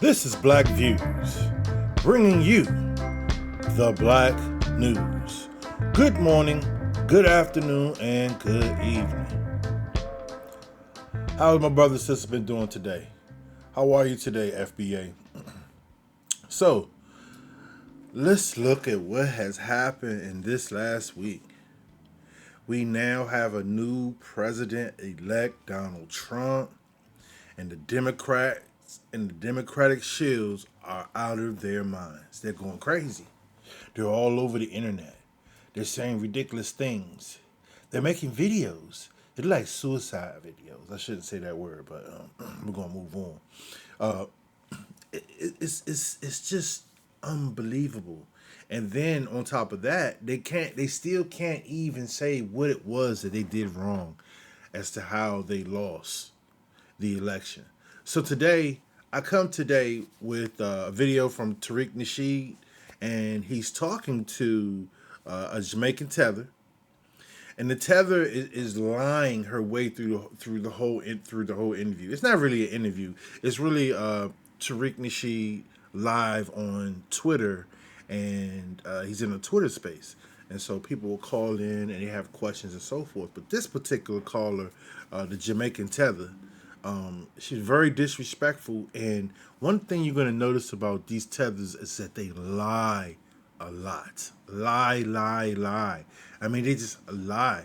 This is Black Views, bringing you the Black News. Good morning, good afternoon, and good evening. How's my brother and sister been doing today? How are you today, FBA? So, let's look at what has happened in this last week. We now have a new president-elect, Donald Trump, and the Democrats and the Democratic shills are out of their minds. They're going crazy. They're all over the internet. They're saying ridiculous things. They're making videos. They're like suicide videos. I shouldn't say that word, but we're gonna move on. Uh, it's just unbelievable. And then on top of that, they still can't even say what it was that they did wrong as to how they lost the election. So today, I come today with a video from Tariq Nasheed, and he's talking to a Jamaican Tether, and the Tether is lying her way through the whole interview. It's not really an interview. It's really Tariq Nasheed live on Twitter, and he's in a Twitter space. And so people will call in and they have questions and so forth. But this particular caller, the Jamaican Tether, she's very disrespectful. And one thing you're going to notice about these tethers is that they lie a lot. Lie. I mean, they just lie.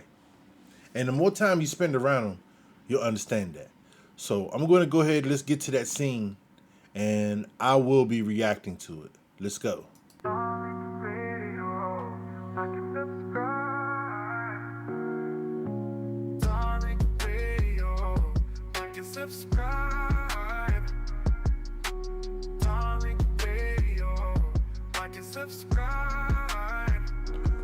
And the more time you spend around them, you'll understand that. So I'm going to go ahead. Let's get to that scene, and I will be reacting to it. Let's go. Subscribe.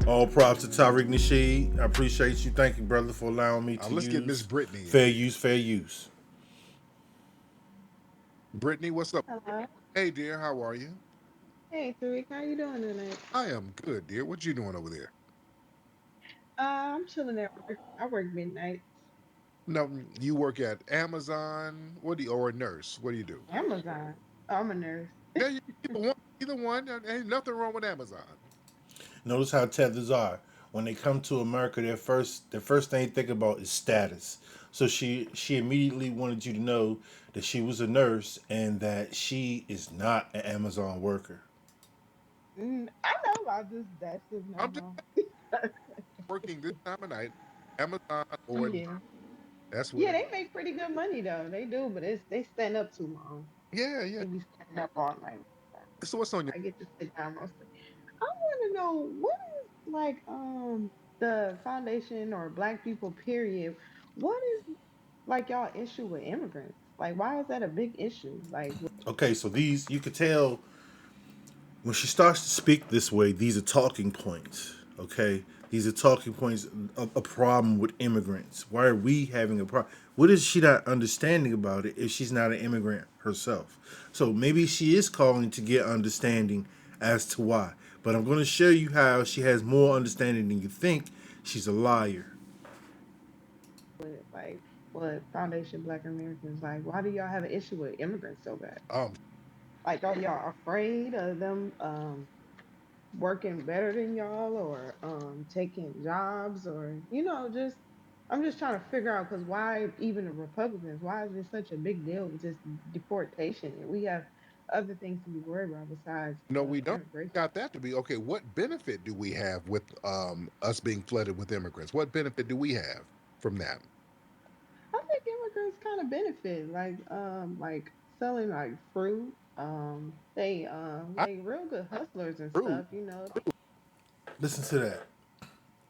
All props to Tariq Nasheed. I appreciate you. Thank you, brother, for allowing me to Let's use get Miss Brittany. Fair use. Brittany, what's up? Hello. Hey, dear, how are you? Hey, Tariq, how you doing tonight? I am good, dear. What you doing over there? I'm chilling at work. I work midnight. No, you work at Amazon. What do you, or a nurse? What do you do? Amazon. Oh, I'm a nurse. Yeah, either one. Either one. Ain't nothing wrong with Amazon. Notice how tethers are. When they come to America, their first thing they think about is status. So she immediately wanted you to know that she was a nurse and that she is not an Amazon worker. I know about this. That shit I'm just normal. working this time of night. Amazon or Yeah. that's what Yeah, it they is. make pretty good money though. They do, but they stand up too long. Yeah, yeah. They be standing up all night. So what's on your? I get to sit down mostly. I want to know what is like the foundation or Black people period. What is like y'all issue with immigrants? Like, why is that a big issue? Like, Okay, so these you could tell when she starts to speak this way, these are talking points. Okay, these are talking points of a problem with immigrants. Why are we having a problem? What is she not understanding about it if she's not an immigrant herself? So maybe she is calling to get understanding as to why. But I'm going to show you how she has more understanding than you think. She's a liar. with like what Foundation Black Americans like? Why do y'all have an issue with immigrants so bad? Um, Like, are y'all afraid of them working better than y'all or taking jobs or just I'm just trying to figure out because why even the Republicans? Why is it such a big deal with this deportation? We have other things to be worried about besides no, we don't immigration. got that to be okay. What benefit do we have with us being flooded with immigrants? What benefit do we have from that? I think immigrants kind of benefit, like selling like fruit. I They real good hustlers and fruit. stuff, you know. Listen to that.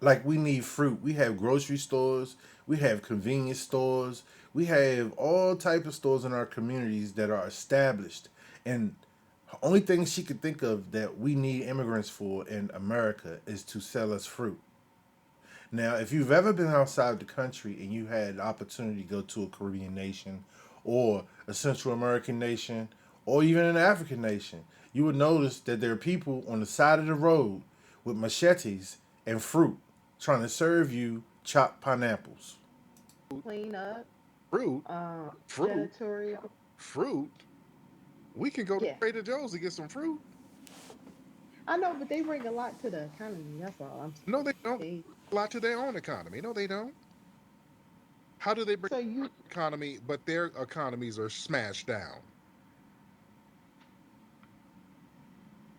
Like we need fruit. We have grocery stores, we have convenience stores, we have all type of stores in our communities that are established. And the only thing she could think of that we need immigrants for in America is to sell us fruit. Now, if you've ever been outside the country and you had the opportunity to go to a Caribbean nation or a Central American nation or even an African nation, you would notice that there are people on the side of the road with machetes and fruit trying to serve you chopped pineapples. Clean up, Fruit, fruit, janitorial. fruit. We can go to Yeah, Trader Joe's to get some fruit. I know, but they bring a lot to the economy. That's all I'm No, saying. they don't. They A lot to their own economy. No, they don't. How do they bring so you economy, but their economies are smashed down?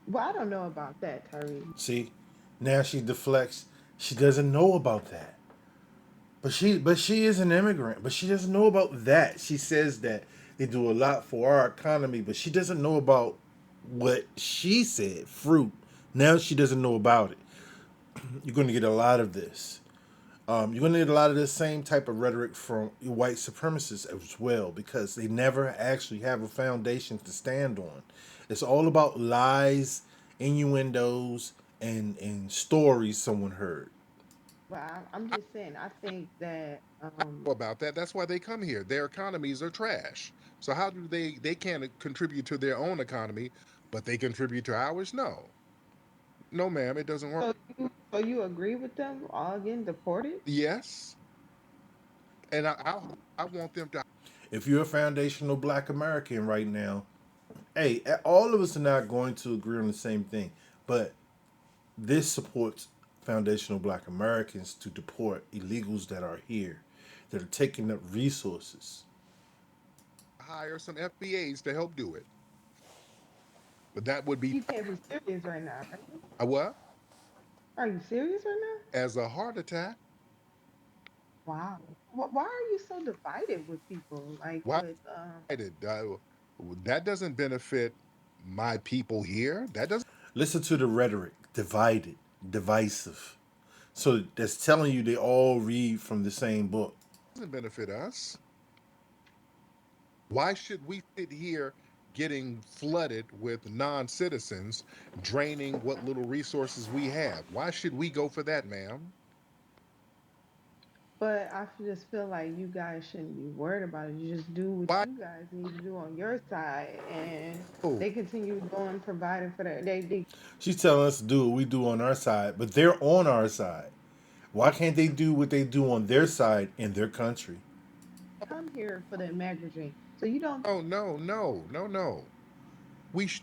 well, I don't know about that, Tariq. See, now she deflects. She doesn't know about that. But she is an immigrant. But she doesn't know about that. She says that they do a lot for our economy, but she doesn't know about what she said, fruit. Now she doesn't know about it. You're going to get a lot of this. You're going to get a lot of this same type of rhetoric from white supremacists as well, because they never actually have a foundation to stand on. It's all about lies, innuendos, and stories someone heard. But I'm just saying, I think that About that. That's why they come here. Their economies are trash. So how do they can't contribute to their own economy, but they contribute to ours? No. No, ma'am, it doesn't work. so you agree with them all getting deported? Yes. And I want them to If you're a foundational black American right now, hey, all of us are not going to agree on the same thing, but this supports foundational black Americans to deport illegals that are here, that are taking up resources. hire some FBAs to help do it. But that would be You can't be serious right now, right? a what? Are you serious right As a heart attack. now? Wow. Why are you so divided with people? Like Why with did that doesn't benefit my people here? That Listen to the rhetoric, divided, divisive. So that's telling you they all read from the same book. doesn't benefit us. Why should we sit here getting flooded with non-citizens, draining what little resources we have? Why should we go for that, ma'am? but just feel like you guys shouldn't be worried about it. You just do what Why? you guys need to do on your side and Oh, they continue going providing for that. They She's telling us to do what we do on our side, but they're on our side. Why can't they do what they do on their side in their country? come here for the immigrant. So you don't no, no, no, no, no.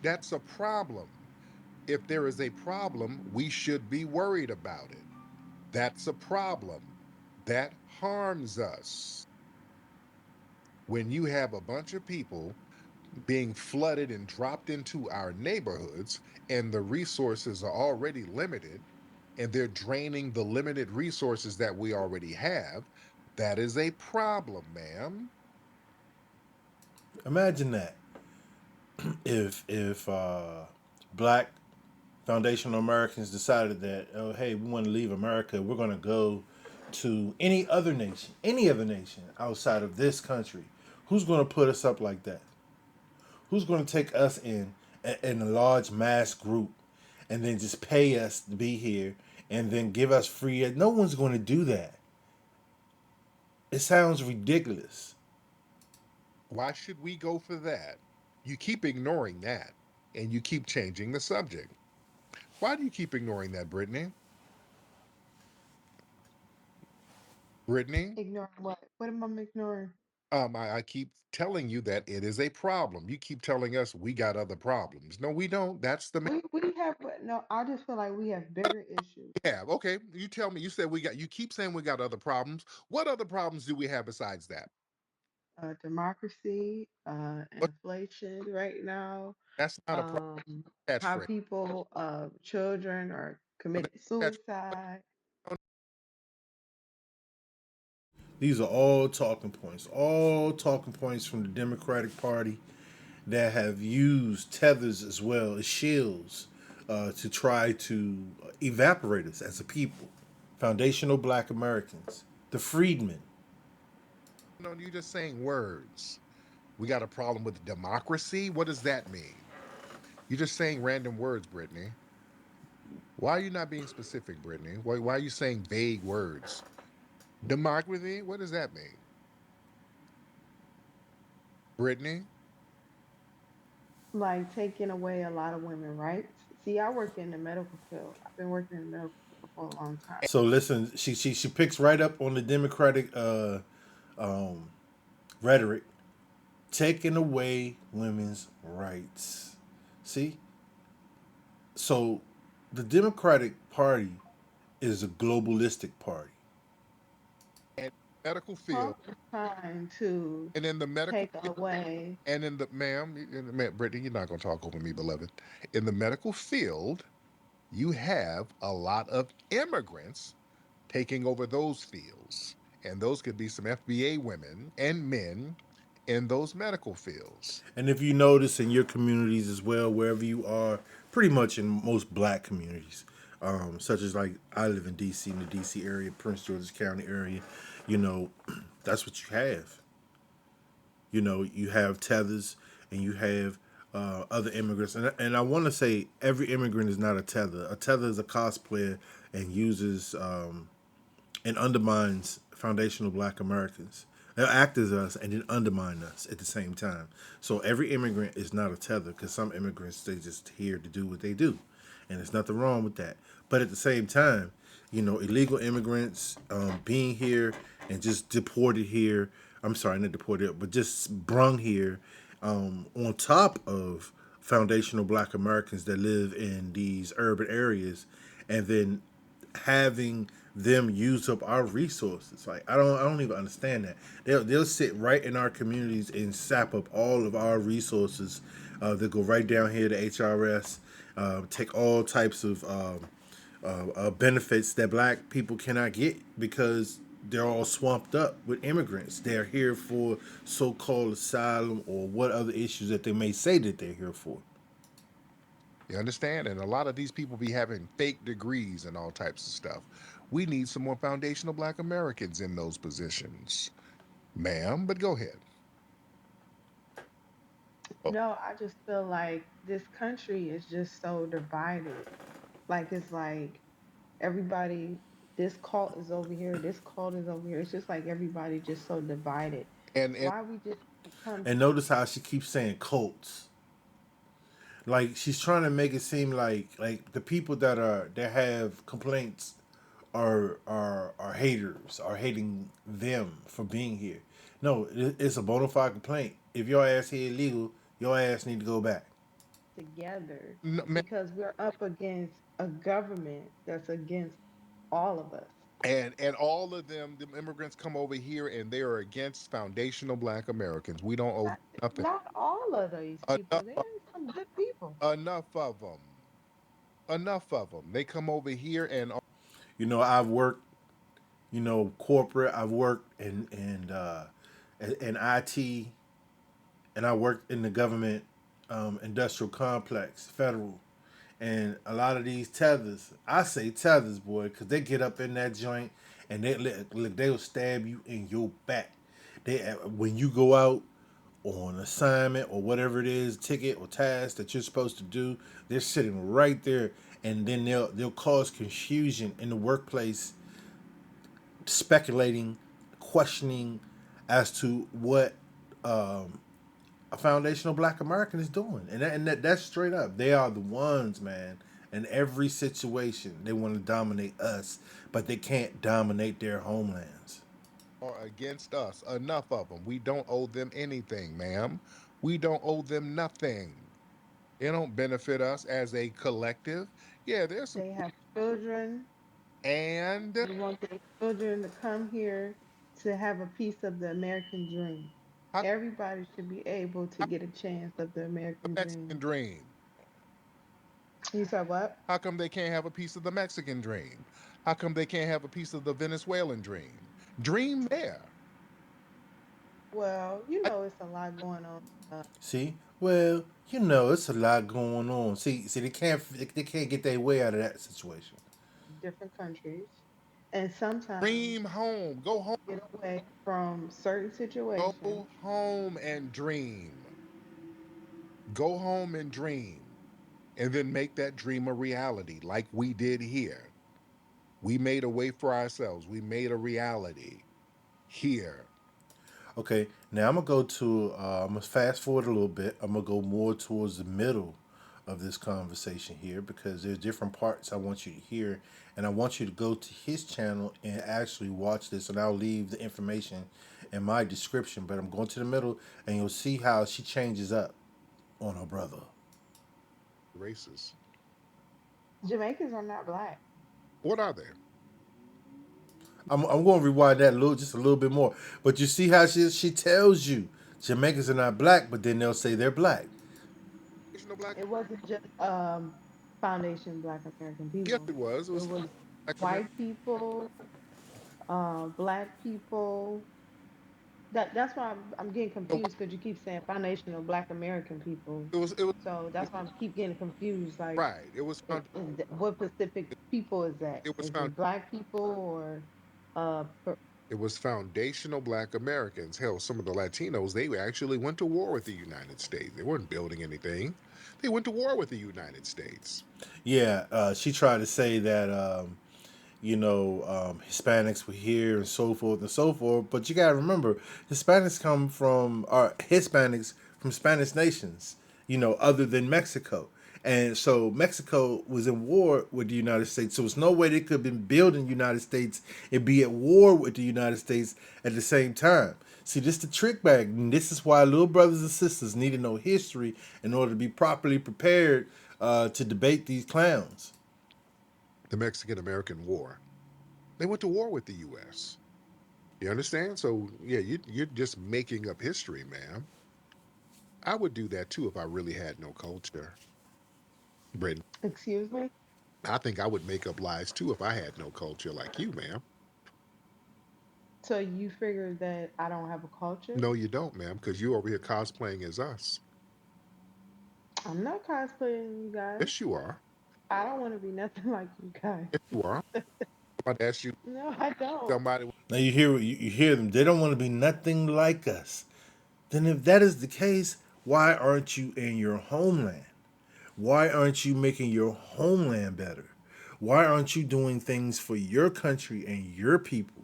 That's a problem. If there is a problem, we should be worried about it. That's a problem. That harms us. When you have a bunch of people being flooded and dropped into our neighborhoods, and the resources are already limited, and they're draining the limited resources that we already have, that is a problem, ma'am. Imagine that if black foundational Americans decided that, oh hey, we want to leave America, we're going to go to any other nation outside of this country. Who's going to put us up like that? Who's going to take us in a large mass group and then just pay us to be here and then give us free? No one's going to do that. It sounds ridiculous. Why should we go for that? You keep ignoring that, and you keep changing the subject. Why do you keep ignoring that, Brittany? Brittany? ignore what? What am I ignoring? I keep telling you that it is a problem. You keep telling us we got other problems. No, we don't. That's the We have no. I just feel like we have bigger issues. have. Okay, you tell me. You said we got. You keep saying we got other problems. What other problems do we have besides that? Democracy, What? inflation right now, That's not a um, how catchphrase. people, children are No, committing that's suicide. These are all talking points from the Democratic Party that have used tethers as well as shields to try to evaporate us as a people. Foundational black Americans, the freedmen. no. You're just saying words. We got a problem with democracy. What does that mean? You're just saying random words, Brittany. Why are you not being specific, Brittany? Why are you saying vague words? Democracy? What does that mean? Brittany? Like taking away a lot of women rights. See, I work in the medical field. I've been working in the medical field for a long time. So listen, she picks right up on the Democratic rhetoric taking away women's rights. See, so the Democratic Party is a globalistic party. And medical field, Trump is trying to and in the medical take field, away. and in the Brittany, you're not going to talk over me, beloved. In the medical field, you have a lot of immigrants taking over those fields. And those could be some FBA women and men in those medical fields. And if you notice in your communities as well, wherever you are, pretty much in most black communities, such as like I live in DC, in the DC area, Prince George's County area, you know, that's what you have. You know, you have tethers and you have other immigrants. And I want to say every immigrant is not a tether. A tether is a cosplayer and uses and undermines foundational black Americans. They'll act as us and then undermine us at the same time. So every immigrant is not a tether because some immigrants, they just here to do what they do. And there's nothing wrong with that. But at the same time, you know, illegal immigrants being here and just deported here. I'm sorry, not deported, but just brung here on top of foundational black Americans that live in these urban areas and then having them use up our resources. Like I don't even understand that. They'll sit right in our communities and sap up all of our resources. They'll go right down here to HRS, take all types of benefits that black people cannot get because they're all swamped up with immigrants. They're here for so-called asylum or what other issues that they may say that they're here for. You understand? And a lot of these people be having fake degrees and all types of stuff. We need some more foundational black Americans in those positions. Ma'am, but go ahead. Oh, No, I just feel like this country is just so divided. Like it's like everybody, this cult is over here, this cult is over here. It's just like everybody just so divided. and Why we just can't come And notice how she keeps saying cults. Like she's trying to make it seem like the people that have complaints are haters, are hating them for being here. No, it's a bona fide complaint. If your ass here illegal, your ass need to go back. together no, because we're up against a government that's against all of us. and all of them, the immigrants come over here and they are against foundational black Americans. We don't owe them Not, nothing. not all of these people. Enough, There are some good people. enough of them. Enough of them. They come over here and You know, I've worked, you know, corporate. I've worked in IT, and I worked in the government industrial complex, federal. And a lot of these tethers, I say tethers, boy, because they get up in that joint and look, they will stab you in your back. They when you go out on assignment or whatever it is, ticket or task that you're supposed to do, they're sitting right there, and then they'll cause confusion in the workplace, speculating, questioning as to what a foundational black American is doing. That's straight up. They are the ones, man. In every situation, they want to dominate us, but they can't dominate their homelands. are against us. Enough of them. We don't owe them anything, ma'am. We don't owe them nothing. They don't benefit us as a collective. Yeah, there's some They have children. and They want their children to come here to have a piece of the American dream. how, Everybody should be able to how get a chance of the the American Mexican dream. dream? You said what? How come they can't have a piece of the Mexican dream? How come they can't have a piece of the Venezuelan dream? Dream there. Well, I, it's a lot going on See, well, you know, it's a lot going on. See, they can't get their way out of that situation. in different countries, and sometimes dream home. Go home. get away from certain situations. Go home and dream. Go home and dream. And then make that dream a reality like we did here. We made a way for ourselves. We made a reality here. Okay, now I'm gonna go to. I'm gonna fast forward a little bit. I'm gonna go more towards the middle of this conversation here because there's different parts I want you to hear, and I want you to go to his channel and actually watch this. And I'll leave the information in my description, but I'm going to the middle, and you'll see how she changes up on her brother. Races. Jamaicans are not black. What are they? I'm going to rewind that just a little bit more. But you see how she tells you Jamaicans are not black, but then they'll say they're black. Asian or black? It wasn't just Foundation Black American Yes, people. it was. It It was was black American. white people, black people. That's why I'm getting confused because you keep saying foundational Black American people. It was So that's why I keep getting confused. Like, right. It was found. what specific people is that? It was Is found. it Black people or per, It was foundational Black Americans. Hell, some of the Latinos, they actually went to war with the United States. They weren't building anything. They went to war with the United States. Yeah, she tried to say that Hispanics were here and so forth and so forth. But you gotta remember, Hispanics from Spanish nations, other than Mexico. And so Mexico was in war with the United States. So it's no way they could have been building the United States and be at war with the United States at the same time. See, this is the trick bag. And this is why little brothers and sisters need to know history in order to be properly prepared to debate these clowns. The Mexican American War. They went to war with the U.S. You understand? So yeah, you're just making up history, ma'am. I would do that too if I really had no culture. Britain. excuse me? I think I would make up lies too if I had no culture like you, ma'am. So you figure that I don't have a culture? No, you don't, ma'am, because you over here cosplaying as us. I'm not cosplaying you guys. Yes, you are. I don't want to be nothing like you guys. Yes, you are. Somebody asked you. No, I don't. Somebody. Now you hear them. They don't want to be nothing like us. Then if that is the case, why aren't you in your homeland? Why aren't you making your homeland better? Why aren't you doing things for your country and your people?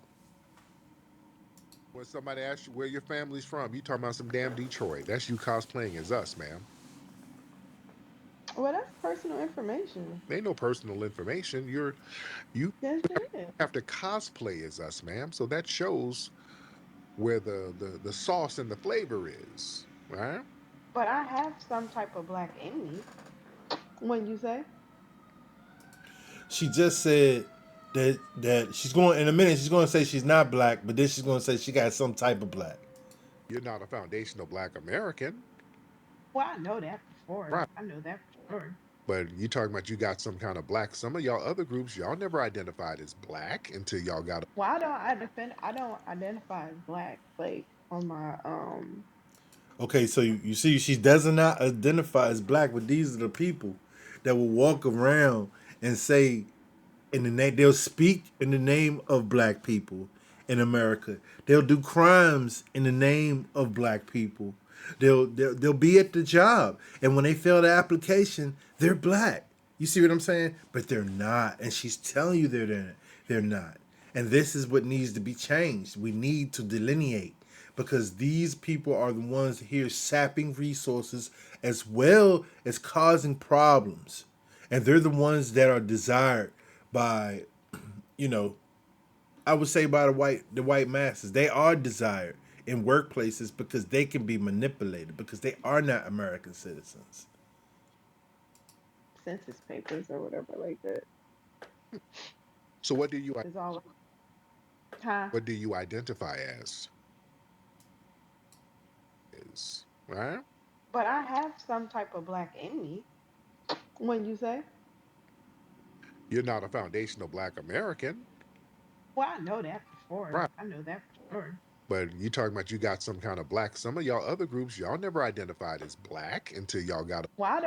When somebody asks you where your family's from, you talking about some damn Detroit. That's you cosplaying as us, ma'am. Well, that's personal information. Ain't no personal information. You Yes, it is. have to cosplay as us, ma'am. So that shows where the sauce and the flavor is, right? But I have some type of black in me. When you say, She just said that she's going in a minute. She's going to say she's not black, but then she's going to say she got some type of black. You're not a foundational Black American, well, I know that before. right? I know that for sure. But you talking about you got some kind of black. Some of y'all other groups, y'all never identified as black until y'all got. Well, I don't identify as black. Like on my Okay, so you see, she does not identify as black, but these are the people that will walk around and say in the name they'll speak in the name of black people in America. They'll do crimes in the name of black people. They'll be at the job, and when they fill the application, they're black. You see what I'm saying? But they're not, and she's telling you they're not. And this is what needs to be changed. We need to delineate because these people are the ones here sapping resources as well as causing problems. And they're the ones that are desired by, you know, I would say by the white masses. They are desired in workplaces because they can be manipulated because they are not American citizens. census papers or whatever like that. So It's all huh. what do you identify as? Is right? But I have some type of black in me. When you say, You're not a foundational Black American, well, I know that before. right? I know that for sure. But you talking about you got some kind of black. Some of y'all other groups, y'all never identified as black until y'all got. Well, I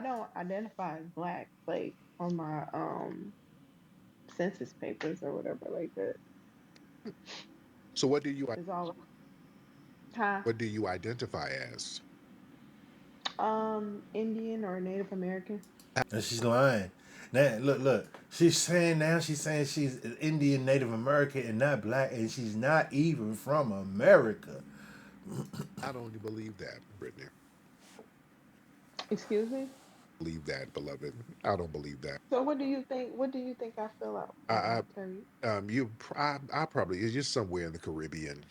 don't identify as black. Like on my census papers or whatever like that. So It's all huh. what do you identify as? Indian or Native American. And she's lying. Now, look. She's saying she's an Indian Native American and not black, and she's not even from America. I don't believe that, Brittany. Excuse me. Believe that, beloved. I don't believe that. So what do you think? What do you think I fill out, I, Terry? I probably it's just somewhere in the Caribbean.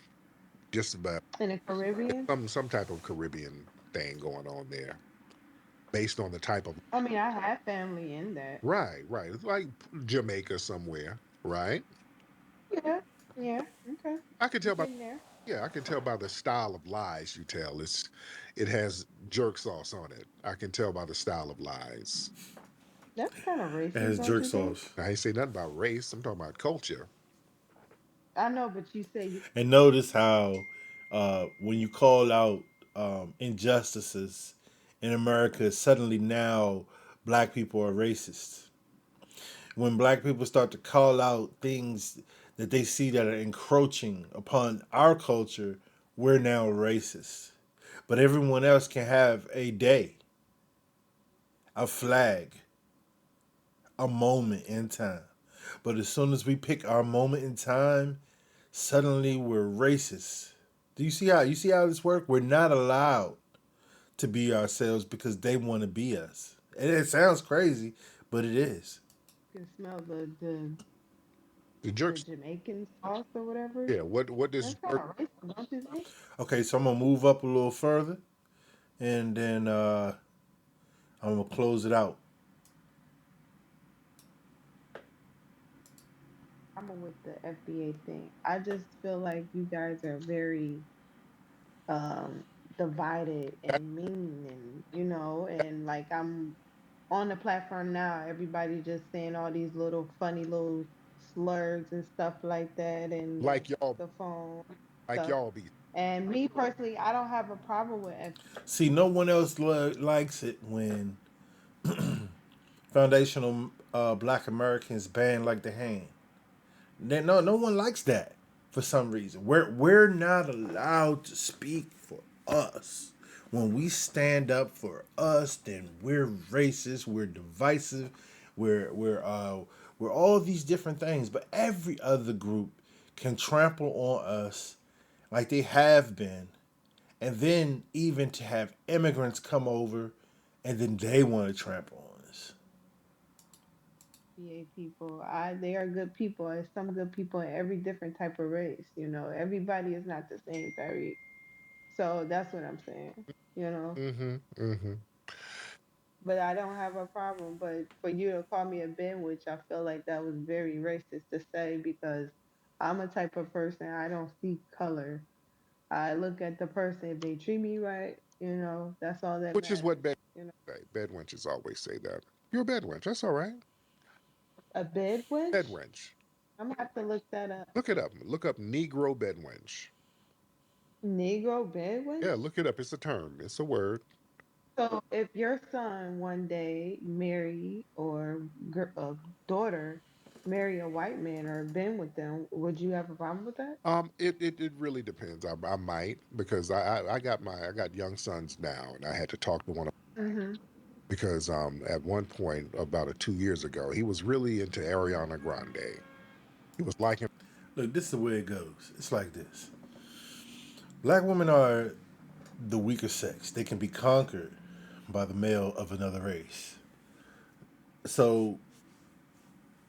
just about In the Caribbean? some type of Caribbean thing going on there, based on the type of I mean, I have family in that. right. It's like Jamaica somewhere, right? Yeah, yeah, okay. I can I'm tell by getting there. yeah, I can tell by the style of lies you tell. It has jerk sauce on it. I can tell by the style of lies. That's kind of It racist, has don't jerk you think? sauce. I ain't say nothing about race. I'm talking about culture. I know, but you say you. And notice how when you call out injustices in America, suddenly now black people are racist. When black people start to call out things that they see that are encroaching upon our culture, we're now racist. But everyone else can have a day, a flag, a moment in time. But as soon as we pick our moment in time, suddenly we're racist. Do you see how this works? We're not allowed to be ourselves because they want to be us. And it sounds crazy, but it is. Can smell the The the jerks. Jamaican sauce or whatever. Yeah. What does That's kind jerk? of racist, don't you think? Okay, so I'm gonna move up a little further, and then I'm gonna close it out. I'm with the FBA thing. I just feel like you guys are very um divided That, and mean, and and like I'm on the platform now, everybody just saying all these little funny little slurs and stuff like that, and like y'all, the phone like stuff. y'all be. And me personally, I don't have a problem with See, no one else likes it when foundational Black Americans ban like the hand. No one likes that for some reason. We're not allowed to speak for us. When we stand up for us, then we're racist, we're divisive, we're all these different things. But every other group can trample on us like they have been, and then even to have immigrants come over, and then they want to trample on us. FBA people. They are good people. There's some good people in every different type of race. Everybody is not the same, Tariq. So that's what I'm saying. You know. Mm-hmm. Mm-hmm. But I don't have a problem. But for you to call me a Ben, which I feel like that was very racist to say, because I'm a type of person, I don't see color. I look at the person. If they treat me right, that's all that Which is what matters. You know, bed wenches always say that. You're a bed wench. That's all right. a bed Bed wench. wench. I'm gonna have to look that up. Look it up. Look up Negro bed wench. Negro bed Yeah, wench. look it up. It's a term. It's a word. So if your son one day marry or a daughter marry a white man or been with them, would you have a problem with that? It really depends. I might because I got young sons now, and I had to talk to one of Hmm. because at one point about 2 years ago, he was really into Ariana Grande. He was liking. Look, this is the way it goes. It's like this. Black women are the weaker sex. They can be conquered by the male of another race. So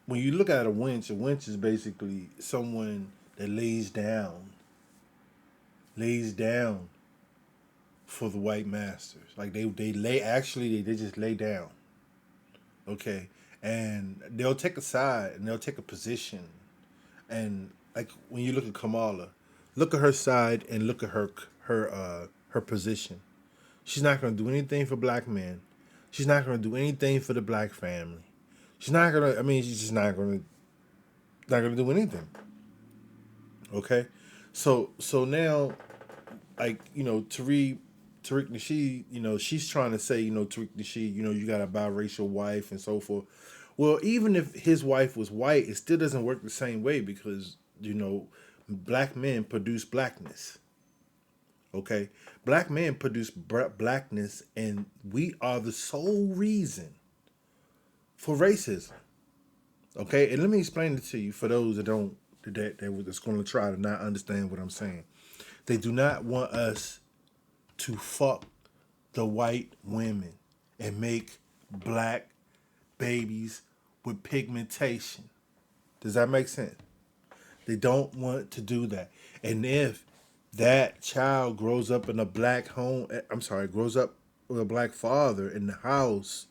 when you look at a wench is basically someone that lays down for the white masters. Like they lay actually they just lay down. Okay. And they'll take a side and they'll take a position. And like when you look at Kamala, look at her side and look at her position. She's not gonna do anything for black men. She's not gonna do anything for the black family. She's not gonna. I mean, she's just not gonna do anything. Okay, so now, like Tariq Nasheed, she's trying to say, Tariq Nasheed, you got a biracial wife and so forth. Well, even if his wife was white, it still doesn't work the same way because black men produce blackness. Okay, black men produce blackness, and we are the sole reason for racism. Okay, and let me explain it to you for those that don't that's going to try to not understand what I'm saying. They do not want us to fuck the white women and make black babies with pigmentation. Does that make sense? They don't want to do that. And if that child grows up in a black home. I'm sorry, grows up with a black father in the house.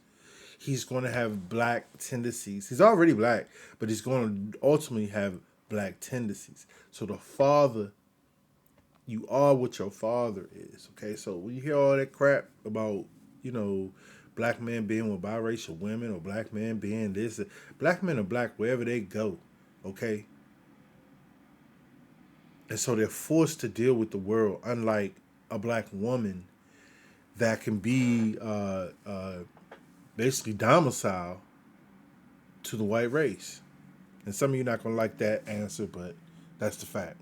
He's going to have black tendencies. He's already black, but he's going to ultimately have black tendencies. So the father, you are what your father is. Okay, so when you hear all that crap about, you know, black men being with biracial women or black men being this, black men are black wherever they go. Okay, and so they're forced to deal with the world, unlike a black woman that can be basically domicile to the white race. And some of you not gonna like that answer, but that's the fact.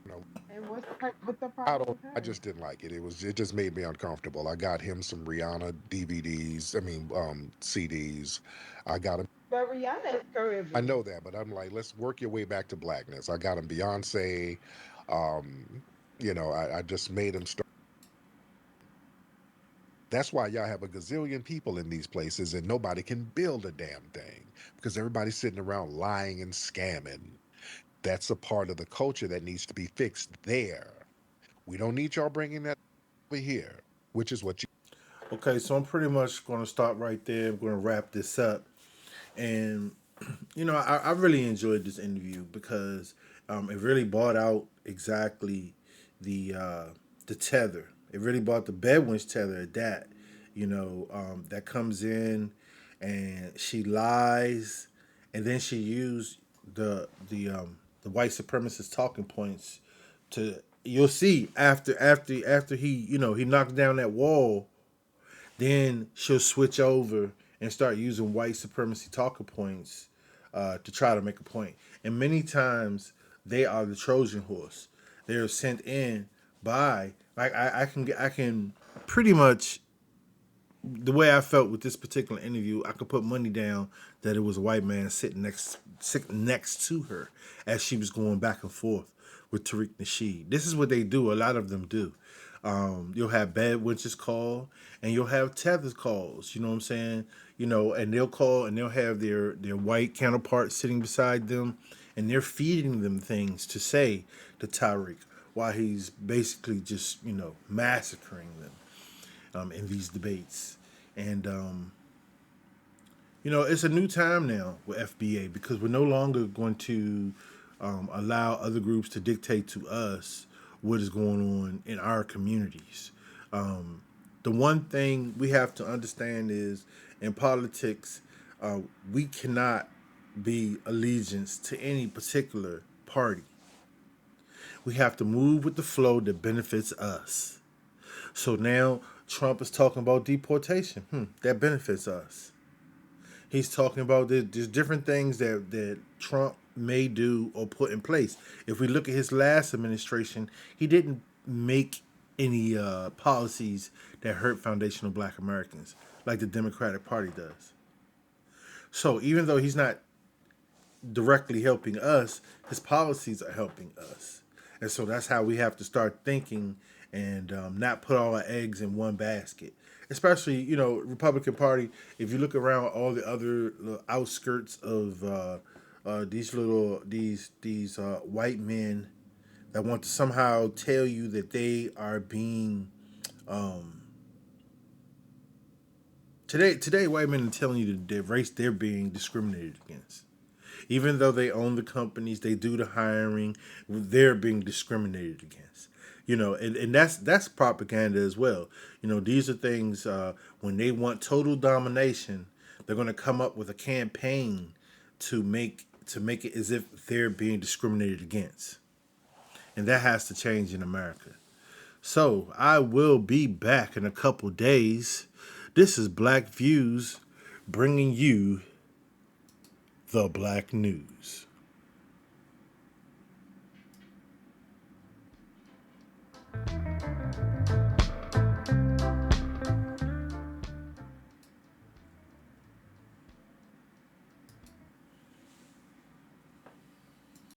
You know, And what's the I problem don't. with I her? just didn't like it. It just made me uncomfortable. I got him some Rihanna DVDs. I mean, CDs. I got him. But Rihanna is I Caribbean. know that, but I'm like, let's work your way back to blackness. I got him Beyonce. Um, I just made him start. That's why y'all have a gazillion people in these places and nobody can build a damn thing because everybody's sitting around lying and scamming. That's a part of the culture that needs to be fixed there. We don't need y'all bringing that over here, which is what you. Okay, so I'm pretty much gonna stop right there. I'm gonna wrap this up. And I really enjoyed this interview because it really brought out exactly the uh, the tether. It really brought the bedwinch tether at that. That comes in and she lies, and then she used the white supremacist talking points to. You'll see after he knocked down that wall, then she'll switch over and start using white supremacy talking points to try to make a point. And many times they are the Trojan horse. They're sent in by like I can pretty much the way I felt with this particular interview, I could put money down that it was a white man sitting next to her as she was going back and forth with Tariq Nasheed. This is what they do. A lot of them do. You'll have bad witches call, and you'll have tethers calls. You know what I'm saying? And they'll call and they'll have their white counterparts sitting beside them, and they're feeding them things to say to Tariq while he's basically just massacring them in these debates. And it's a new time now with FBA because we're no longer going to allow other groups to dictate to us what is going on in our communities. The one thing we have to understand is in politics, we cannot be allegiance to any particular party. We have to move with the flow that benefits us. So now Trump is talking about deportation. That benefits us. He's talking about there's different things that Trump may do or put in place. If we look at his last administration, he didn't make any policies that hurt foundational Black Americans like the Democratic Party does. So even though he's not directly helping us, his policies are helping us. And so that's how we have to start thinking and not put all our eggs in one basket. Especially, Republican Party. If you look around all the other little outskirts of these white men that want to somehow tell you that they are being today white men are telling you that the race they're being discriminated against. Even though they own the companies, they do the hiring, they're being discriminated against. And that's propaganda as well. These are things when they want total domination, they're going to come up with a campaign to make it as if they're being discriminated against, and that has to change in America. So I will be back in a couple days. This is Black Views, bringing you the Black News.